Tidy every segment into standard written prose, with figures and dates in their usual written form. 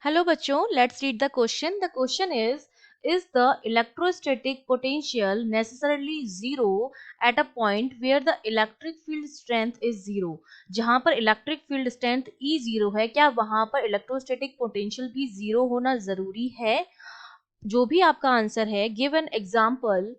Hello बच्चों, let's read the question. The question is the electrostatic potential necessarily zero at a point where the electric field strength is zero. जहां पर electric field strength E zero है, क्या वहां पर electrostatic potential भी zero होना जरूरी है? जो भी आपका आंसर है, give an example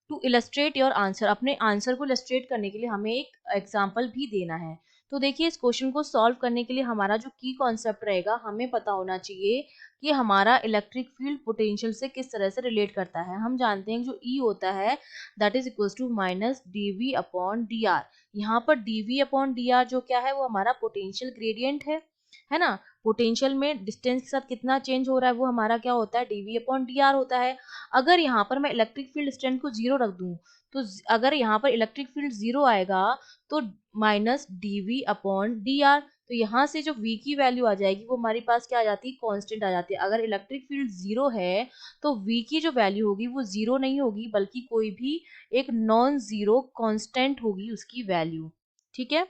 to illustrate your answer. अपने आंसर को इलस्ट्रेट करने के लिए हमें एक एग्जाम्पल भी देना है. तो देखिए, इस क्वेश्चन को सॉल्व करने के लिए हमारा जो की कॉन्सेप्ट रहेगा, हमें पता होना चाहिए कि हमारा इलेक्ट्रिक फील्ड पोटेंशियल से किस तरह से रिलेट करता है. हम जानते हैं जो ई होता है that is equal to minus D V upon D R. यहाँ पर D V upon D R जो क्या है, वो हमारा पोटेंशियल ग्रेडियंट है ना. पोटेंशियल में डिस्टेंस के साथ कितना चेंज हो रहा है वो हमारा क्या होता है, डीवी अपॉन डी आर होता है. अगर यहाँ पर मैं इलेक्ट्रिक फील्ड स्ट्रेंथ को जीरो रख दूं, तो अगर यहाँ पर इलेक्ट्रिक फील्ड जीरो आएगा तो minus DV upon D R. तो यहाँ से जो v की वैल्यू आ जाएगी वो हमारे पास क्या आ जाती है, कांस्टेंट आ जाती है. अगर इलेक्ट्रिक फील्ड जीरो है तो v की जो वैल्यू होगी वो जीरो नहीं होगी, बल्कि कोई भी एक नॉन जीरो कांस्टेंट होगी उसकी वैल्यू. ठीक है.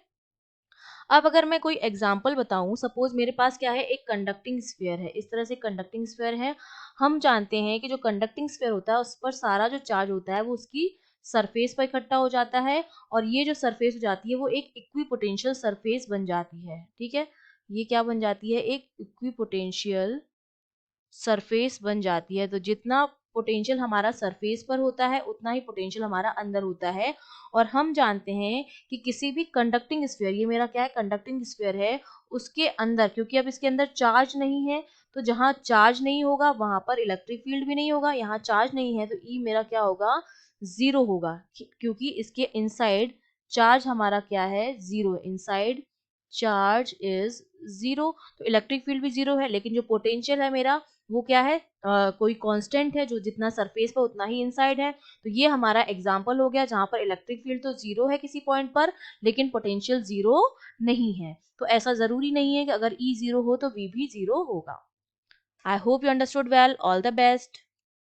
अब अगर मैं कोई एग्जांपल बताऊं, सपोज मेरे पास क्या है, एक कंडक्टिंग स्फीयर है. इस तरह से कंडक्टिंग स्फीयर है. हम जानते हैं कि जो कंडक्टिंग स्फीयर होता है उस पर सारा जो चार्ज होता है वो उसकी सरफेस पर इकट्ठा हो जाता है, और ये जो सरफेस हो जाती है वो एक इक्विपोटेंशियल सरफेस बन जाती है. ठीक है. ये क्या बन जाती है, एक इक्विपोटेंशियल सरफेस बन जाती है. तो जितना पोटेंशियल हमारा सरफेस पर होता है उतना ही पोटेंशियल हमारा अंदर होता है. और हम जानते हैं कि किसी भी कंडक्टिंग स्फीयर, ये मेरा क्या है, कंडक्टिंग स्फीयर है, उसके अंदर, क्योंकि अब इसके अंदर चार्ज नहीं है, तो जहां चार्ज नहीं होगा वहां पर इलेक्ट्रिक फील्ड भी नहीं होगा. यहाँ चार्ज नहीं है तो ई मेरा क्या होगा, जीरो होगा, क्योंकि इसके इनसाइड चार्ज हमारा क्या है, zero. Inside charge is zero, तो इलेक्ट्रिक फील्ड भी जीरो है. लेकिन जो पोटेंशियल है मेरा वो क्या है, कोई कांस्टेंट है, जो जितना सरफेस पर उतना ही इनसाइड है. तो ये हमारा एग्जांपल हो गया जहां पर इलेक्ट्रिक फील्ड तो जीरो है किसी पॉइंट पर, लेकिन पोटेंशियल जीरो नहीं है. तो ऐसा जरूरी नहीं है कि अगर ई जीरो हो तो वी भी जीरो होगा. I hope you understood well. All the best.